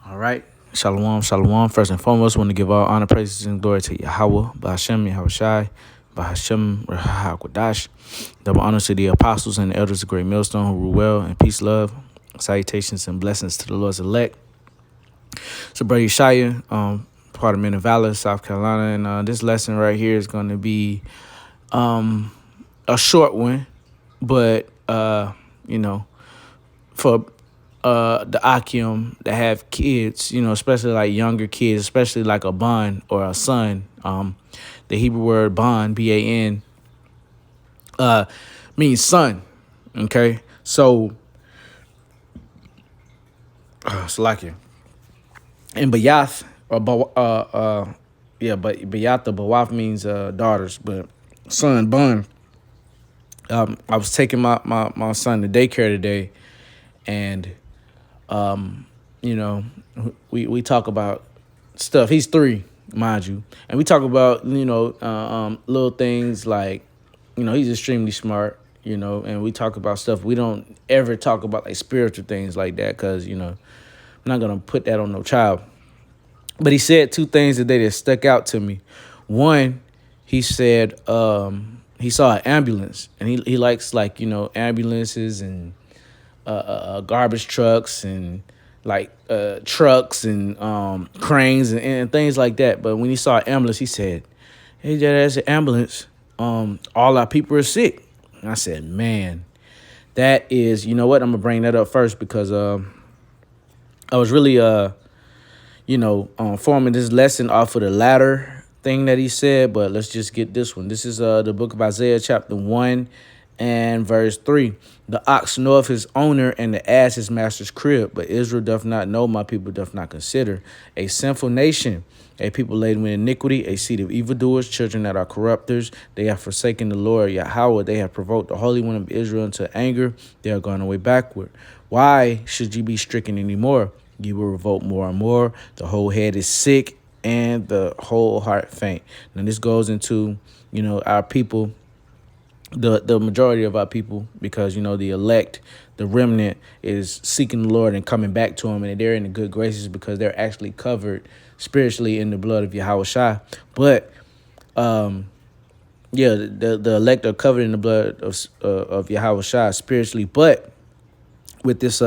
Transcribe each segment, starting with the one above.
All right. Shalom, shalom. First and foremost, I want to give all honor, praises, and glory to Yahweh, Bahashem, Yahweh Shai, Bahashem, Rahakwadash. Double honors to the apostles and the elders of Great Millstone who rule well, and peace, love, salutations, and blessings to the Lord's elect. So, Brother Yeshaya, part of Men of Valor, South Carolina, and this lesson right here is going to be a short one, but, for the Akim that have kids, especially like younger kids, especially like a ban or a son. The Hebrew word ban, B-A-N, means son. Okay, so Salakia. And Bayath or Bayath or Bawath means daughters, but son ban. I was taking my son to daycare today, and we talk about stuff. He's 3, mind you, and we talk about little things like he's extremely smart, and we talk about stuff. We don't ever talk about like spiritual things like that because I'm not gonna put that on no child. But he said 2 things today that stuck out to me. One, he said he saw an ambulance, and he likes like ambulances and garbage trucks and like trucks and cranes and things like that. But when he saw an ambulance, he said, "Hey, that's an ambulance. All our people are sick." And I said, "Man, that is, you know what? I'm gonna bring that up first because I was really forming this lesson off of the latter thing that he said. But let's just get this one. This is the book of Isaiah, chapter 1 and verse 3. The ox knoweth his owner, and the ass his master's crib. But Israel doth not know, my people doth not consider. A sinful nation, a people laden with iniquity, a seed of evildoers, children that are corrupters. They have forsaken the Lord Yahweh. They have provoked the Holy One of Israel into anger. They are gone away backward. Why should you be stricken anymore? You will revolt more and more. The whole head is sick, and the whole heart faint. Now this goes into, our people, the majority of our people, because the elect, the remnant, is seeking the Lord and coming back to him, and they're in the good graces because they're actually covered spiritually in the blood of Yahweh Shai. But the elect are covered in the blood of Yahweh Shai spiritually, but with this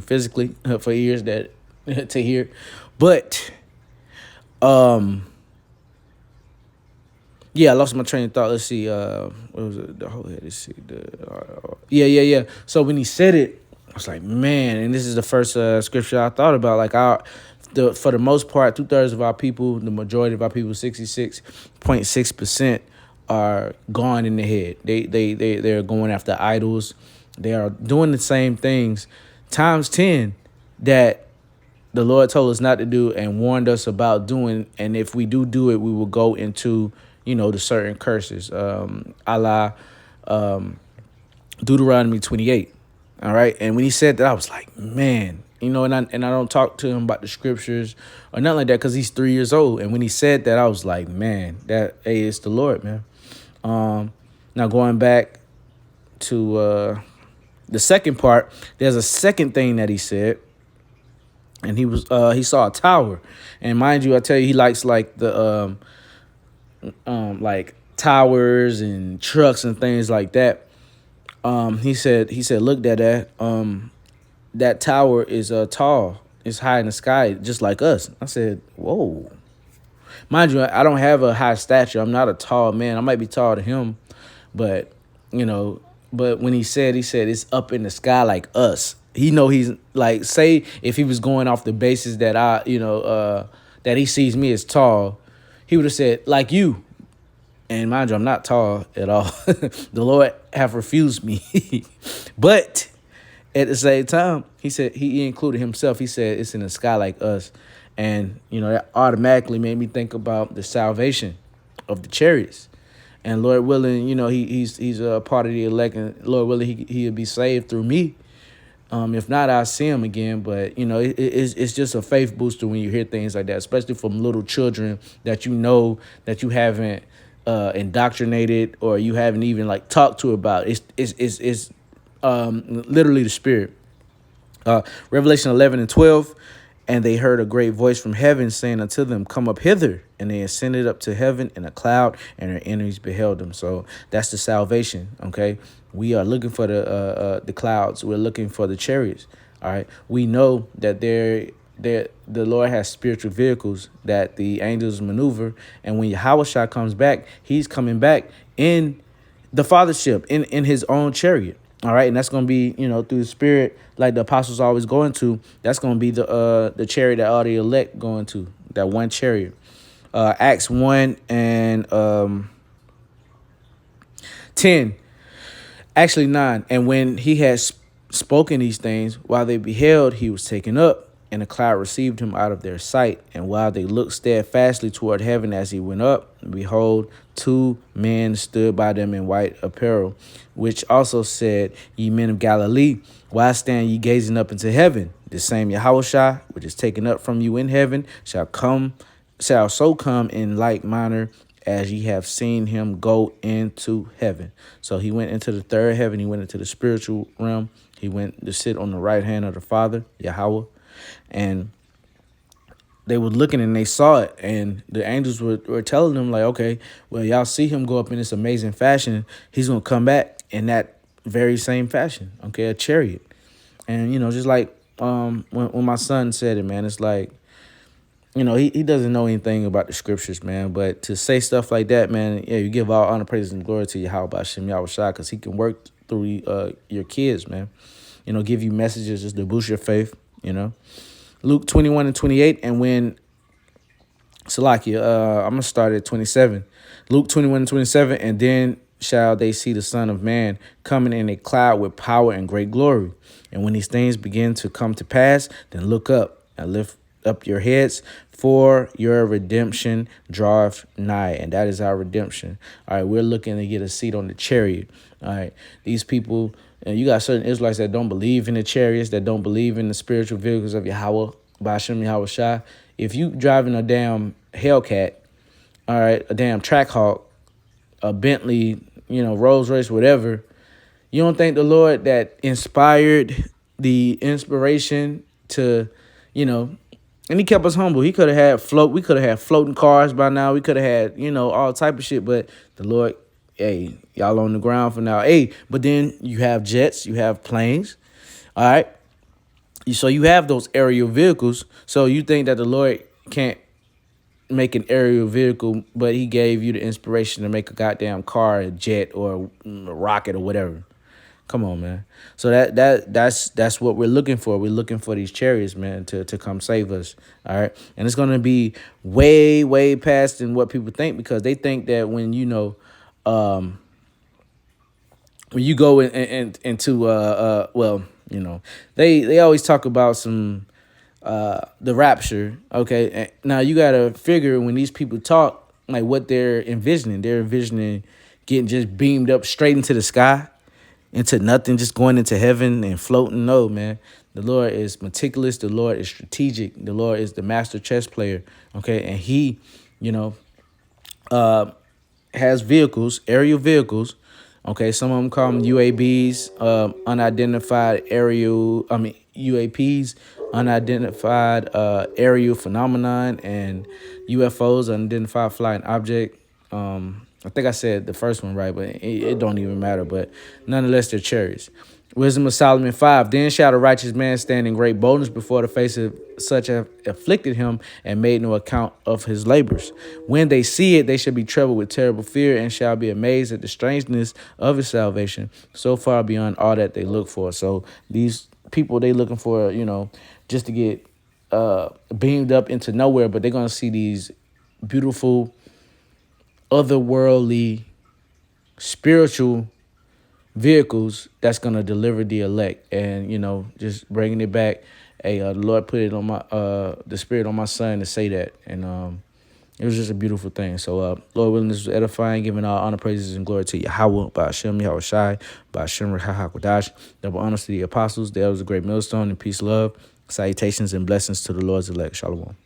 physically for ears that to hear, but I lost my train of thought. Let's see. What was it? The whole head. Let's see. Yeah. So when he said it, I was like, man. And this is the first scripture I thought about. Like for the most part, 2/3 of our people, the majority of our people, 66.6%, are gone in the head. They're going after idols. They are doing the same things times 10 that the Lord told us not to do and warned us about doing. And if we do it, we will go into the certain curses. Allah, Deuteronomy 28. All right. And when he said that, I was like, man, and I don't talk to him about the scriptures or nothing like that because he's 3 years old. And when he said that, I was like, man, it's the Lord, man. Now going back to the second part, there's a second thing that he said. And he saw a tower. And mind you, I tell you, he likes like the like towers and trucks and things like that. He said, look at that. That tower is tall. It's high in the sky, just like us. I said, whoa. Mind you, I don't have a high stature. I'm not a tall man. I might be taller than him, but but when he said it's up in the sky like us. He's like, say if he was going off the basis that that he sees me as tall, he would have said like you. And mind you, I'm not tall at all. The Lord have refused me. But at the same time, he said he included himself. He said it's in the sky like us. And, that automatically made me think about the salvation of the chariots. And Lord willing, he's a part of the elect. And Lord willing, he'll be saved through me. If not, I'll see him again. But, it's just a faith booster when you hear things like that, especially from little children that that you haven't indoctrinated or you haven't even like talked to about. It's literally the spirit. Revelation 11 and 12. And they heard a great voice from heaven saying unto them, come up hither. And they ascended up to heaven in a cloud, and their enemies beheld them. So that's the salvation. Okay. We are looking for the clouds. We're looking for the chariots. All right. We know that the Lord has spiritual vehicles that the angels maneuver. And when Yahweh comes back, he's coming back in the fathership, in his own chariot. All right. And that's going to be, through the spirit, like the apostles always going to. That's going to be the chariot that all the elect going to, that one chariot. Acts 1 and 10. Actually 9. And when he had spoken these things, while they beheld, he was taken up, and a cloud received him out of their sight. And while they looked steadfastly toward heaven as he went up, behold, two men stood by them in white apparel, which also said, Ye men of Galilee, why stand ye gazing up into heaven? The same Yahushua, which is taken up from you in heaven, shall so come in like manner as ye have seen him go into heaven. So he went into the third heaven. He went into the spiritual realm. He went to sit on the right hand of the Father, Yahweh. And they were looking and they saw it. And the angels were telling them, like, okay, well, y'all see him go up in this amazing fashion. He's going to come back in that very same fashion. Okay, a chariot. And, just like when my son said it, man, it's like, he doesn't know anything about the scriptures, man. But to say stuff like that, man, yeah, you give all honor, praise, and glory to Yahweh Bashem Yahushua, because he can work through your kids, man. Give you messages just to boost your faith, Luke 21 and 28. And when, Salakia, I'm going to start at 27. Luke 21 and 27. And then shall they see the Son of Man coming in a cloud with power and great glory. And when these things begin to come to pass, then look up and lift up your heads, for your redemption draweth nigh. And that is our redemption. All right, we're looking to get a seat on the chariot. All right, these people, and you got certain Israelites that don't believe in the chariots, that don't believe in the spiritual vehicles of Yahweh, Ba'ashem Yahweh Shai. If you driving a damn Hellcat, all right, a damn Trackhawk, a Bentley, Rolls Royce, whatever, you don't think the Lord that inspired the inspiration to, and he kept us humble. He could have had we could have had floating cars by now. We could have had, all type of shit. But the Lord, hey, y'all on the ground for now. Hey, but then you have jets, you have planes. All right. So you have those aerial vehicles. So you think that the Lord can't make an aerial vehicle, but he gave you the inspiration to make a goddamn car, a jet, or a rocket, or whatever. Come on, man. So that's what we're looking for. We're looking for these chariots, man, to come save us. All right. And it's going to be way, way past than what people think, because they think that when you go into they always talk about some the rapture. Okay. And now you got to figure when these people talk, like what they're envisioning. They're envisioning getting just beamed up straight into the sky, into nothing, just going into heaven and floating. No, man. The Lord is meticulous. The Lord is strategic. The Lord is the master chess player. Okay. And he, has vehicles, aerial vehicles. Okay. Some of them call them UAVs, unidentified aerial, UAPs, unidentified aerial phenomenon, and UFOs, unidentified flying object. I think I said the first one right, but it don't even matter. But nonetheless, they're chariots. Wisdom of Solomon 5. Then shall the righteous man stand in great boldness before the face of such as afflicted him and made no account of his labors. When they see it, they shall be troubled with terrible fear and shall be amazed at the strangeness of his salvation, so far beyond all that they look for. So these people, they looking for, just to get beamed up into nowhere, but they're going to see these beautiful, otherworldly, spiritual vehicles that's going to deliver the elect. And, just bringing it back. Hey, the Lord put it on my, the spirit on my son to say that. And it was just a beautiful thing. So, Lord willing, this was edifying, giving all honor, praises, and glory to Yahweh, Ba'ashem Yahweh Shai, Ba'ashem Rehahakodash. Double honors to the apostles, the elders of great millstone, and peace, love, salutations, and blessings to the Lord's elect. Shalom.